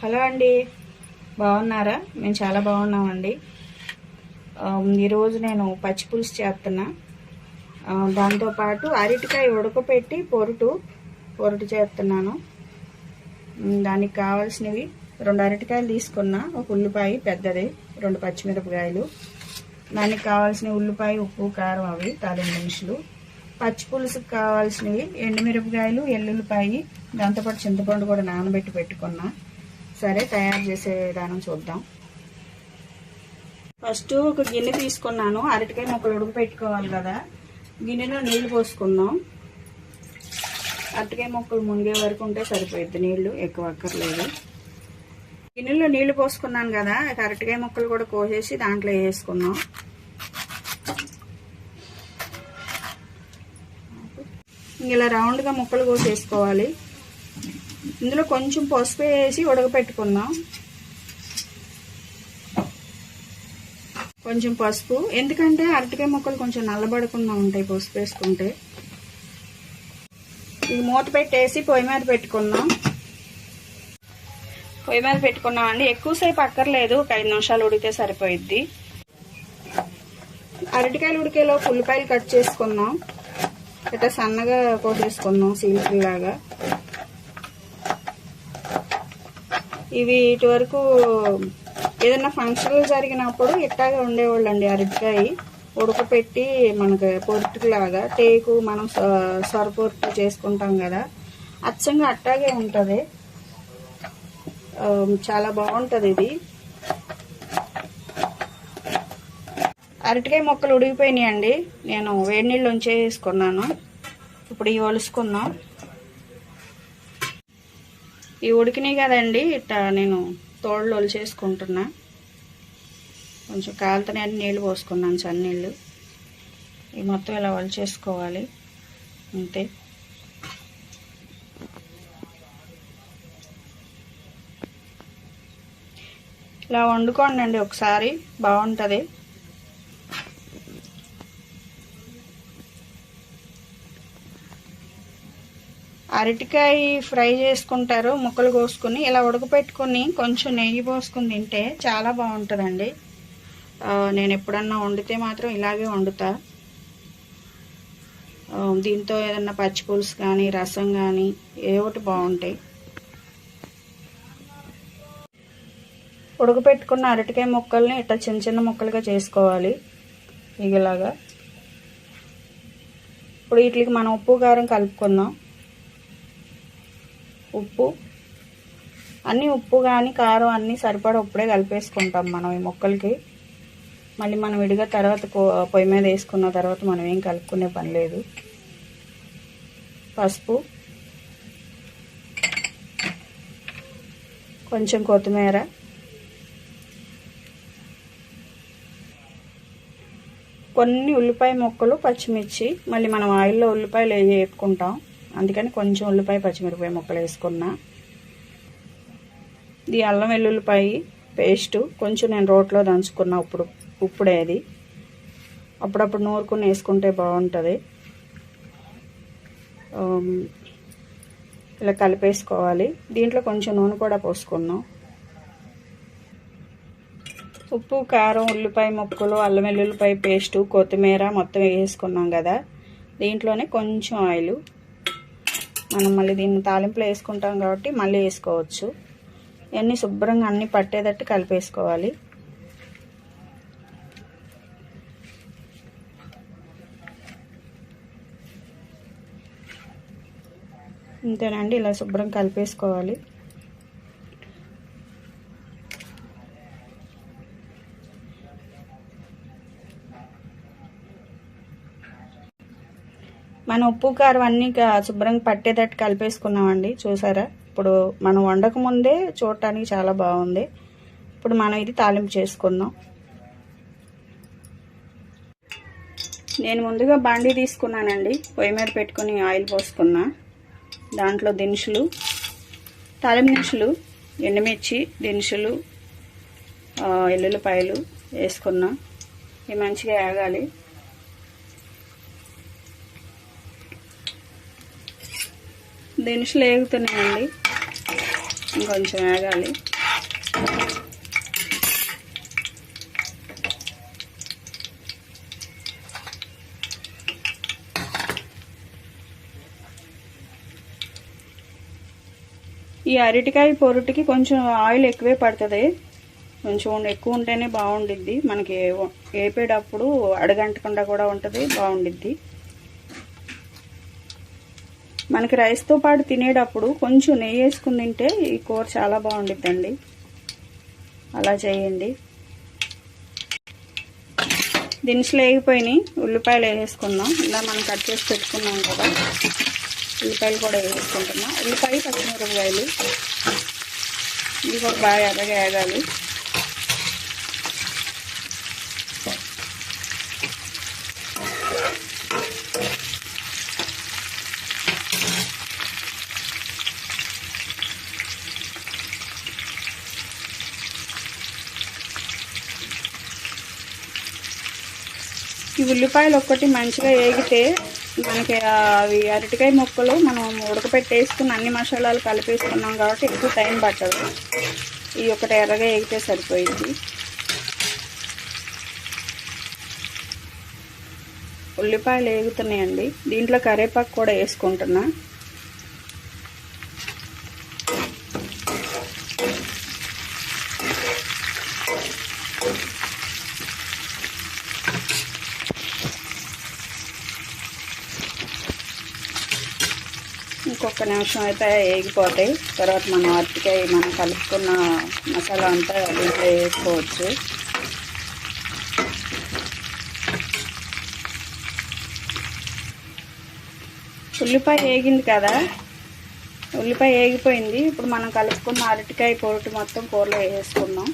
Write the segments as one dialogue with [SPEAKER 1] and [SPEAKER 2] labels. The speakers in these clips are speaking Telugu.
[SPEAKER 1] హలో అండి, బాగున్నారా? మేము చాలా బాగున్నామండి. ఈరోజు నేను పచ్చి పులుసు చేస్తున్నా. దాంతోపాటు అరటికాయ ఉడకపెట్టి పొరుటు చేస్తున్నాను. దానికి కావాల్సినవి 2 అరటికాయలు తీసుకున్నా, ఒక ఉల్లిపాయ పెద్దది, 2 పచ్చిమిరపకాయలు, దానికి కావాల్సిన ఉల్లిపాయ, ఉప్పు, కారం, అవి తాలింపు దినుసులు. పచ్చి పులుసుకు కావాల్సినవి ఎండుమిరపకాయలు, ఎల్లుల్లిపాయ, దాంతోపాటు చింతపండు కూడా నానబెట్టి పెట్టుకున్నా. సరే, తయారు చేసే విధానం చూద్దాం. ఫస్ట్ ఒక గిన్నె తీసుకున్నాను. అరటికాయ ముక్కలు ఉడకపెట్టుకోవాలి కదా, గిన్నెలో నీళ్లు పోసుకుందాం. అరటికాయ ముక్కలు మునిగే వరకు ఉంటే సరిపోద్ది, నీళ్లు ఎక్కువ అక్కర్లేదు. గిన్నెలో నీళ్లు పోసుకున్నాను కదా, అరటికాయ ముక్కలు కూడా కోసేసి దాంట్లో వేసుకున్నాం. ఇలా రౌండ్గా ముక్కలు కోసేసుకోవాలి. ఇందులో కొంచెం పసుపు వేసి ఉడకపెట్టుకుందాం. కొంచెం పసుపు, ఎందుకంటే అరటికాయ ముక్కలు కొంచెం నల్లబడకుండా ఉంటాయి పసుపు వేసుకుంటే. ఇది మూత పెట్టేసి పొయ్యి మీద పెట్టుకుందాం. పొయ్యి మీద పెట్టుకున్నామండి. ఎక్కువసేపు అక్కర్లేదు, ఒక 5 నిమిషాలు ఉడికితే సరిపోయిద్ది. అరటికాయలు ఉడికేలో ఉల్లిపాయలు కట్ చేసుకుందాం. ఇట్లా సన్నగా కోసేసుకుందాం, సీల్లాగా. ఇవి ఇటు వరకు ఏదైనా ఫంక్షన్లు జరిగినప్పుడు ఇట్టాగా ఉండేవాళ్ళు అండి. అరటికాయ ఉడకపెట్టి మనకు పొరుటులాగా, టేకు మనం సొరపొరుటు చేసుకుంటాం కదా, అచ్చంగా అట్టాగే ఉంటుంది. చాలా బాగుంటుంది ఇది. అరటికాయ ముక్కలు ఉడికిపోయినాయి అండి. నేను వేడి నీళ్ళు ఉంచేసుకున్నాను. ఇప్పుడు ఇవి ఒలుసుకుందాం. ఇవి ఉడికినాయి కదండి, ఇట్లా నేను తోళ్ళు ఒలిచేసుకుంటున్నా. కొంచెం కాలుతనే నీళ్ళు పోసుకున్నాను, చన్నీళ్ళు. ఇవి మొత్తం ఇలా ఒలిచేసుకోవాలి, అంతే. ఇలా వండుకోండి అండి ఒకసారి, బాగుంటుంది. అరటికాయ ఫ్రై చేసుకుంటారు, ముక్కలు కోసుకుని ఇలా ఉడకపెట్టుకుని కొంచెం నెయ్యి పోసుకుని తింటే చాలా బాగుంటుందండి. నేను ఎప్పుడన్నా వండితే మాత్రం ఇలాగే వండుతా. దీంతో ఏదన్నా పచ్చి పులుసు కానీ, రసం కానీ ఏ ఒకటి బాగుంటాయి. ఉడకపెట్టుకున్న అరటికాయ ముక్కల్ని ఇట్లా చిన్న చిన్న ముక్కలుగా చేసుకోవాలి, ఇలాగా. ఇప్పుడు వీటికి మనం ఉప్పు కారం కలుపుకుందాం. ఉప్పు అన్నీ, ఉప్పు కానీ కారం అన్నీ సరిపడా ఉప్పుడే కలిపేసుకుంటాం మనం ఈ ముక్కలకి. మళ్ళీ మనం విడిగా తర్వాత పొయ్యి మీద వేసుకున్న తర్వాత మనం ఏం కలుపుకునే పని లేదు. పసుపు, కొంచెం కొత్తిమీర, కొన్ని ఉల్లిపాయ ముక్కలు, పచ్చిమిర్చి. మళ్ళీ మనం ఆయిల్లో ఉల్లిపాయలు వేపుకుంటాం, అందుకని కొంచెం ఉల్లిపాయ, పచ్చిమిరపకాయ ముక్కలు వేసుకున్నా. ఇది అల్లం వెల్లుల్లిపాయ పేస్టు, కొంచెం నేను రోట్లో దంచుకున్నా. ఇప్పుడే అది అప్పుడప్పుడు నూరుకుని వేసుకుంటే బాగుంటుంది. ఇలా కలిపేసుకోవాలి. దీంట్లో కొంచెం నూనె కూడా పోసుకున్నాం. ఉప్పు, కారం, ఉల్లిపాయ ముక్కలు, అల్లం వెల్లుల్లిపాయ పేస్టు, కొత్తిమీర మొత్తం వేసుకున్నాం కదా, దీంట్లోనే కొంచెం ఆయిల్. మనం మళ్ళీ దీన్ని తాలింపులో వేసుకుంటాం కాబట్టి మళ్ళీ వేసుకోవచ్చు. ఇవన్నీ శుభ్రంగా అన్నీ పట్టేటట్టు కలిపేసుకోవాలి. అంతేనండి, ఇలా శుభ్రం కలిపేసుకోవాలి. మనం ఉప్పు కారం అన్నీ శుభ్రంగా పట్టేటట్టు కలిపేసుకున్నామండి, చూసారా? ఇప్పుడు మనం వండక ముందే చూడటానికి చాలా బాగుంది. ఇప్పుడు మనం ఇది తాలింపు చేసుకుందాం. నేను ముందుగా బాండీ తీసుకున్నానండి, పొయ్యి మీద పెట్టుకుని ఆయిల్ పోసుకున్నా. దాంట్లో దినుసులు, తాలింపు దినుసులు, ఎండుమిర్చి దినుసులు, ఎల్లుల్లిపాయలు వేసుకున్నా. ఇవి మంచిగా వేగాలి. దినుసులు వేగుతున్నాయండి, ఇంకొంచెం వేగాలి. ఈ అరటికాయ పొరుటికి కొంచెం ఆయిల్ ఎక్కువే పడుతుంది, కొంచెం ఎక్కువ ఉంటేనే బాగుండిద్ది, మనకి వేపేటప్పుడు అడగంటకుండా కూడా ఉంటుంది, బాగుండిద్ది. మనకి రైస్తో పాటు తినేటప్పుడు కొంచెం నెయ్యి వేసుకుని తింటే ఈ కూర చాలా బాగుండిద్దండి. అలా చేయండి. దినుసులు వేగిపోయినాయి, ఉల్లిపాయలు వేసేసుకుందాం. ఇలా మనం కట్ చేసి పెట్టుకున్నాం కదా, ఉల్లిపాయలు కూడా వేసుకుంటున్నాం. ఉల్లిపాయ పచ్చిమిరపకాయలు ఇవి కూడా బాగా ఎర్రగా వేగాలి. ఈ ఉల్లిపాయలు ఒక్కటి మంచిగా వేగితే మనకి అవి అరటికాయ ముక్కలు మనం ఉడకపెట్టేసుకుని అన్ని మసాలాలు కలిపేసుకున్నాం కాబట్టి ఎక్కువ టైం పట్టదు. ఈ ఒకటి ఎర్రగా వేగితే సరిపోయింది. ఉల్లిపాయలు వేగుతున్నాయండి. దీంట్లో కరివేపాకు కూడా వేసుకుంటున్నా. ఇంకొక నిమిషం అయితే వేగిపోతాయి. తర్వాత మనం అరటికాయ మనం కలుపుకున్న మసాలా అంతా దీంట్లో వేసుకోవచ్చు. ఉల్లిపాయ వేగింది కదా, ఉల్లిపాయ వేగిపోయింది. ఇప్పుడు మనం కలుపుకున్న అరటికాయ పొరుటు మొత్తం కూరలో వేసుకుందాం.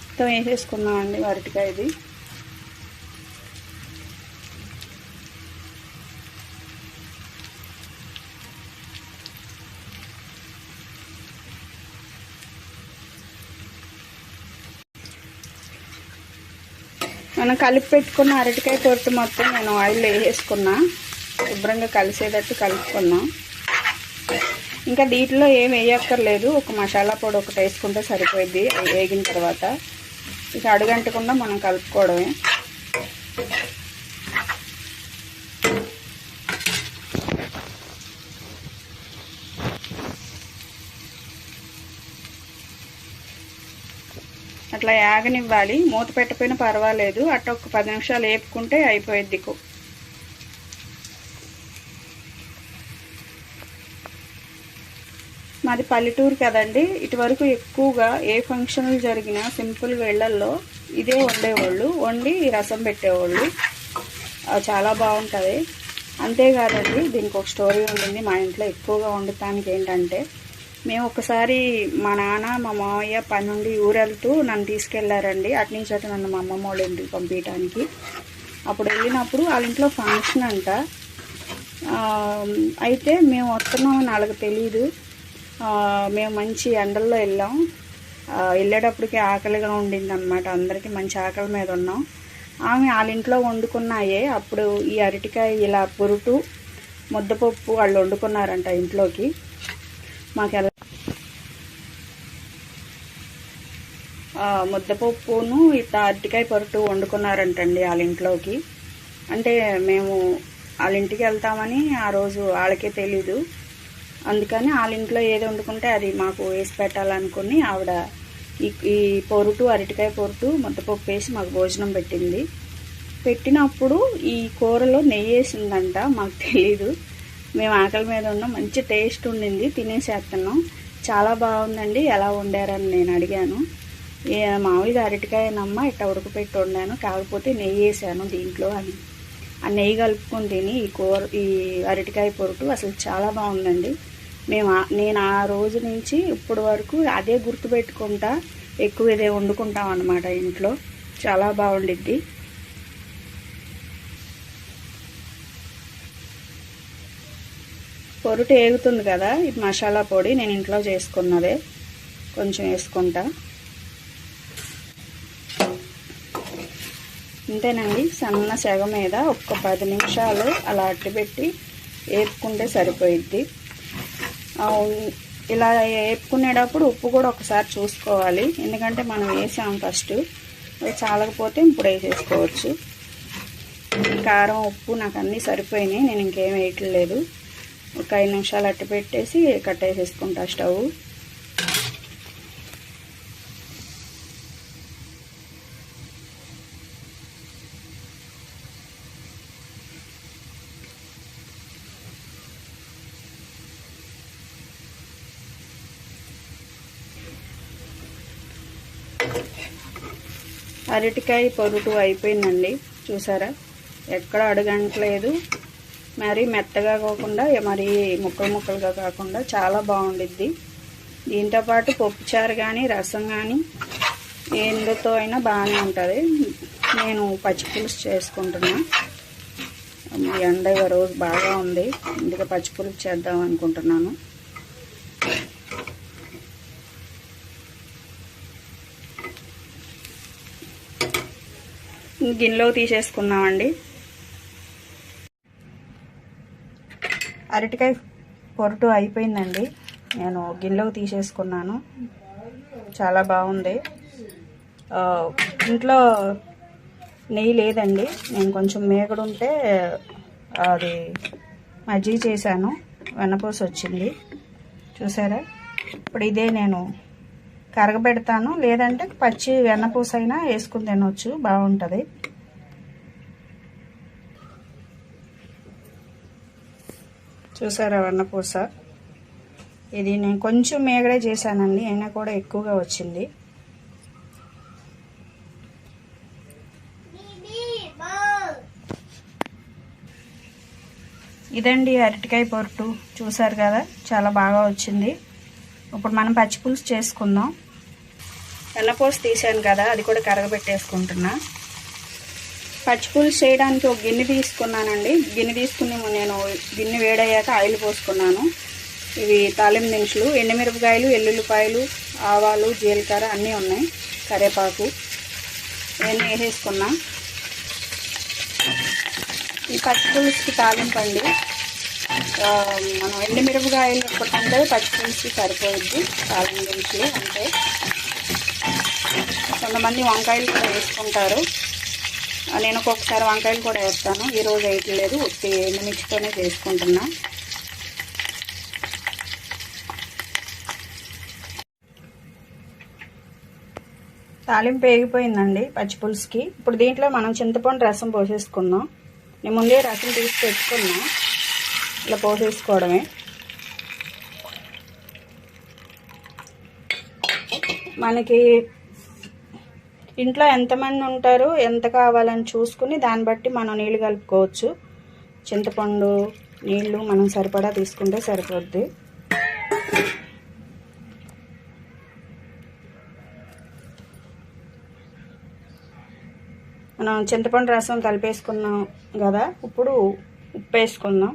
[SPEAKER 1] మొత్తం వేసేసుకున్నామండి అరటికాయది. మనం కలిపి పెట్టుకున్న అరటికాయ పొట్టు మొత్తం నేను ఆయిల్ వేసేసుకున్నా, శుభ్రంగా కలిసేటట్టు కలుపుకున్నా. ఇంకా దీంట్లో ఏం వేయక్కర్లేదు, ఒక మసాలా పొడి ఒకటి వేసుకుంటే సరిపోయింది. అది వేగిన తర్వాత ఇక అడుగంటకుండా మనం కలుపుకోవడమే. అట్లా యాగనివ్వాలి, మూత పెట్టకపోయినా పర్వాలేదు. అట్లా ఒక 10 నిమిషాలు వేపుకుంటే అయిపోయిద్ది. మాది పల్లెటూరు కదండి, ఇటువరకు ఎక్కువగా ఏ ఫంక్షన్లు జరిగినా సింపుల్గా ఇళ్లల్లో ఇదే వండేవాళ్ళు, వండి రసం పెట్టేవాళ్ళు. చాలా బాగుంటుంది. అంతేకాదండి, దీనికి ఒక స్టోరీ ఉండింది. మా ఇంట్లో ఎక్కువగా వండటానికి ఏంటంటే, మేము ఒకసారి మా నాన్న మా మావయ్య పని నుండి ఊరెళ్తూ నన్ను తీసుకెళ్లారండి. అటునుంచి అటు నన్ను మా అమ్మమ్మ వాళ్ళ ఇంటికి పంపించడానికి. అప్పుడు వెళ్ళినప్పుడు వాళ్ళ ఇంట్లో ఫంక్షన్ అంట. అయితే మేము వస్తున్నామని వాళ్ళకి తెలీదు. మేము మంచి ఎండల్లో వెళ్ళాం. వెళ్ళేటప్పటికి ఆకలిగా ఉండింది అనమాట. అందరికీ మంచి ఆకలి మీద ఉన్నాం. ఆమె వాళ్ళ ఇంట్లో వండుకున్నాయే అప్పుడు ఈ అరటికాయ ఇలా పొరుటు ముద్దపప్పు వాళ్ళు వండుకున్నారంట ఇంట్లోకి. మాకు ఎలా ముద్దపప్పును ఇట్లా అరటికాయ పొరుటు వండుకున్నారంటండి వాళ్ళ ఇంట్లోకి. అంటే మేము వాళ్ళ ఇంటికి వెళ్తామని ఆ రోజు వాళ్ళకే తెలీదు. అందుకని వాళ్ళ ఇంట్లో ఏది వండుకుంటే అది మాకు వేసి పెట్టాలనుకుని ఆవిడ ఈ పొరుటు అరటికాయ పొరుటు ముద్దపప్పు వేసి మాకు భోజనం పెట్టింది. పెట్టినప్పుడు ఈ కూరలో నెయ్యి వేసిందంట, మాకు తెలీదు. మేము ఆకలి మీద ఉన్నాం, మంచి టేస్ట్ ఉండింది, తినేసేస్తున్నాం. చాలా బాగుందండి, ఎలా వండారని నేను అడిగాను. మామూలుగా అరటికాయనమ్మ ఇట్లా ఉడకపెట్టి వండాను, కాకపోతే నెయ్యి వేసాను దీంట్లో అని. ఆ నెయ్యి కలుపుకొని తిని ఈ అరటికాయ పొరుటు అసలు చాలా బాగుందండి. నేను ఆ రోజు నుంచి ఇప్పటి వరకు అదే గుర్తుపెట్టుకుంటా, ఎక్కువ ఇదే వండుకుంటాం అన్నమాట ఇంట్లో. చాలా బాగుండిద్ది. పొరుటు ఏగుతుంది కదా, ఇది మసాలా పొడి నేను ఇంట్లో చేసుకున్నదే, కొంచెం వేసుకుంటా. ఇంతేనండి. సన్న సెగ మీద ఒక్క 10 నిమిషాలు అలా అట్టిపెట్టి వేపుకుంటే సరిపోయిద్ది. ఇలా వేపుకునేటప్పుడు ఉప్పు కూడా ఒకసారి చూసుకోవాలి, ఎందుకంటే మనం వేసాం ఫస్ట్, చాలకపోతే ఇప్పుడు వేసేసుకోవచ్చు. కారం ఉప్పు నాకు అన్నీ సరిపోయినాయి, నేను ఇంకేం వేయట్లేదు. ఒక 5 నిమిషాలు అట్టి పెట్టేసి కట్టేసేసుకుంటా స్టవ్. అరటికాయ పొరుటు అయిపోయిందండి. చూసారా, ఎక్కడ అడుగంటలేదు. మరి మెత్తగా కాకుండా మరి ముక్కలు ముక్కలుగా కాకుండా చాలా బాగుండిద్ది. దీంతోపాటు పప్పుచారు కానీ రసం కానీ ఎందుతో అయినా బాగానే ఉంటుంది. నేను పచ్చిపులుసు చేసుకుంటున్నా. ఎండ రోజు బాగా ఉంది, అందుకే పచ్చిపులుసు చేద్దాం అనుకుంటున్నాను. గిన్నెలో తీసేసుకున్నామండి. అరటికాయ పొరటు అయిపోయిందండి, నేను గిన్నెలోకి తీసేసుకున్నాను. చాలా బాగుంది. ఇంట్లో నెయ్యి లేదండి, నేను కొంచెం మేగడుంటే అది మజ్జిగ చేశాను, వెన్నపూస వచ్చింది. చూసారా, ఇప్పుడు ఇదే నేను కరగబెడతాను, లేదంటే పచ్చి వెన్నపూస అయినా వేసుకుని తినవచ్చు, బాగుంటుంది. చూసారా వెన్నపూస, ఇది నేను కొంచెం మేగడే చేశానండి, అయినా కూడా ఎక్కువగా వచ్చింది. ఇదండి అరటికాయ పొరటు, చూసారు కదా, చాలా బాగా వచ్చింది. ఇప్పుడు మనం పచ్చిపులుసు చేసుకుందాం. వెన్నపూస తీసాను కదా, అది కూడా కరగబెట్టేసుకుంటున్నా. పచ్చిపులుసు చేయడానికి ఒక గిన్నె తీసుకున్నానండి. గిన్నె తీసుకుని నేను గిన్నె వేడయ్యాక ఆయిల్ పోసుకున్నాను. ఇవి తాలింపు దినుసులు, ఎండుమిరపకాయలు, ఎల్లుల్లిపాయలు, ఆవాలు, జీలకర్ర అన్నీ ఉన్నాయి, కరివేపాకు ఇవన్నీ వేసేసుకున్నా. ఈ పచ్చిపులుసుకి తాలింపు అండి. మనం ఎండుమిరపకాయలు కొట్టుకుంటే పచ్చిపులుసుకి సరిపోయిద్ది. తాలింపు దినుసులు అంటే కొంతమంది వంకాయలు కూడా వేసుకుంటారు, నేను ఒక్కొక్కసారి వంకాయలు కూడా వేస్తాను. ఈరోజు వేయట్లేదు, ఉత్తి ఎండుమిర్చితోనే చేసుకుంటున్నా. తాలింపు వేగిపోయిందండి పచ్చిపులుసుకి. ఇప్పుడు దీంట్లో మనం చింతపండు రసం పోసేసుకుందాం. నేను ముందే రసం తీసి పెట్టుకున్నా, ఇలా పోసేసుకోవడమే. మనకి ఇంట్లో ఎంతమంది ఉంటారు, ఎంత కావాలని చూసుకుని దాన్ని బట్టి మనం నీళ్ళు కలుపుకోవచ్చు. చింతపండు నీళ్ళు మనం సరిపడా తీసుకుంటే సరిపోద్ది. మనం చింతపండు రసం కలిపేసుకున్నాం కదా, ఇప్పుడు ఉప్పు వేసుకుందాం.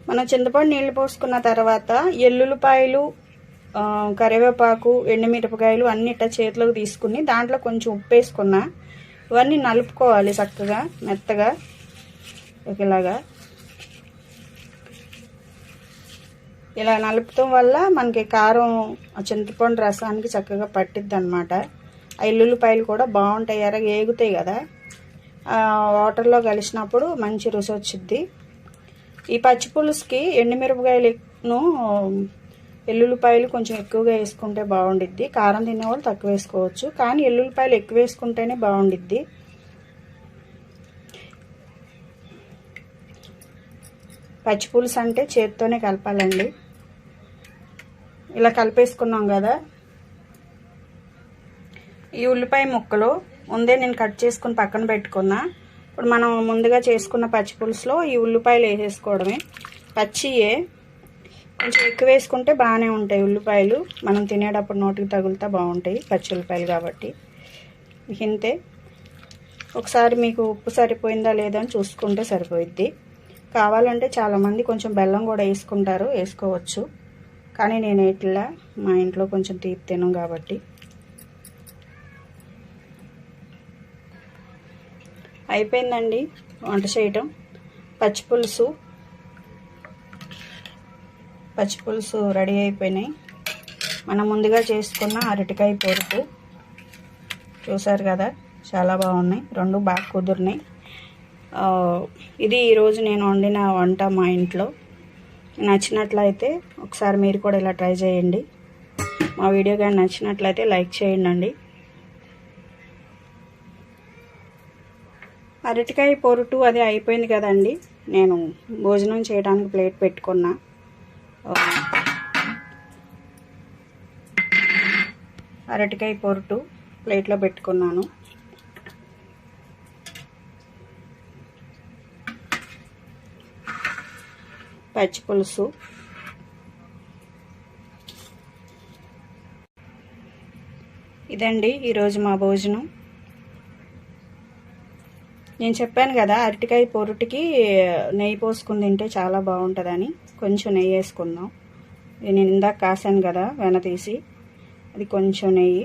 [SPEAKER 1] మనం చింతపండు నీళ్ళు పోసుకున్న తర్వాత ఎల్లుల్లిపాయలు, కరివేపాకు, ఎండుమిరపకాయలు అన్నిట చేతిలోకి తీసుకుని దాంట్లో కొంచెం ఉప్పు వేసుకున్నా. ఇవన్నీ నలుపుకోవాలి చక్కగా మెత్తగా ఇలాగా. ఇలా నలుపుతాం వల్ల మనకి కారం చింతపండు రసానికి చక్కగా పట్టిద్ది అనమాట. ఆ ఎల్లుల్లిపాయలు కూడా బాగుంటాయి, ఎర్రగా ఏగుతాయి కదా, వాటర్లో కలిసినప్పుడు మంచి రుచి వచ్చిద్ది. ఈ పచ్చిపులుసుకి ఎండుమిరపకాయలను, ఎల్లుల్లిపాయలు కొంచెం ఎక్కువగా వేసుకుంటే బాగుండిద్ది. కారం తినేవాళ్ళు తక్కువ వేసుకోవచ్చు, కానీ ఎల్లుల్లిపాయలు ఎక్కువ వేసుకుంటేనే బాగుండిద్ది. పచ్చిపులుసు అంటే చేతితోనే కలపాలండి. ఇలా కలిపేసుకున్నాం కదా, ఈ ఉల్లిపాయ ముక్కలు ముందే నేను కట్ చేసుకుని పక్కన పెట్టుకున్నా. ఇప్పుడు మనం ముందుగా చేసుకున్న పచ్చిపులుసులో ఈ ఉల్లిపాయలు వేసేసుకోవడమే. పచ్చియే, కొంచెం ఎక్కువ వేసుకుంటే బాగానే ఉంటాయి ఉల్లిపాయలు, మనం తినేటప్పుడు నోటికి తగులుతా బాగుంటాయి పచ్చి ఉల్లిపాయలు కాబట్టి. ఇంతే, ఒకసారి మీకు ఉప్పు సరిపోయిందా లేదా అని చూసుకుంటే సరిపోయిద్ది. కావాలంటే చాలామంది కొంచెం బెల్లం కూడా వేసుకుంటారు, వేసుకోవచ్చు. కానీ నేను ఇట్లా మా ఇంట్లో కొంచెం తీపి తినం కాబట్టి. అయిపోయిందండి వంట చేయటం. పచ్చిపులుసు రెడీ అయిపోయినాయి. మనం ముందుగా చేసుకున్న అరటికాయ పొరుపు చూసారు కదా, చాలా బాగున్నాయి. రెండు బాగా కుదిరినాయి. ఇది ఈరోజు నేను వండిన వంట మా ఇంట్లో. నచ్చినట్లయితే ఒకసారి మీరు కూడా ఇలా ట్రై చేయండి. మా వీడియో కానీ నచ్చినట్లయితే లైక్ చేయండి. అరటికాయ పొరుటు అది అయిపోయింది కదండి. నేను భోజనం చేయడానికి ప్లేట్ పెట్టుకున్నా. అరటికాయ పొరుటు ప్లేట్లో పెట్టుకున్నాను. పచ్చిపులుసు, ఇదండి ఈరోజు మా భోజనం. నేను చెప్పాను కదా అరటికాయ పొరుటికి నెయ్యి పోసుకుని తింటే చాలా బాగుంటుందని. కొంచెం నెయ్యి వేసుకుందాం. నేను ఇందాక కాసాను కదా వెన తీసి, అది కొంచెం నెయ్యి.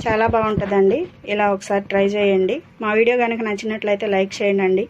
[SPEAKER 1] చాలా బాగుంటుందండి. ఇలా ఒకసారి ట్రై చేయండి. మా వీడియో కనుక నచ్చినట్లయితే లైక్ చేయండి.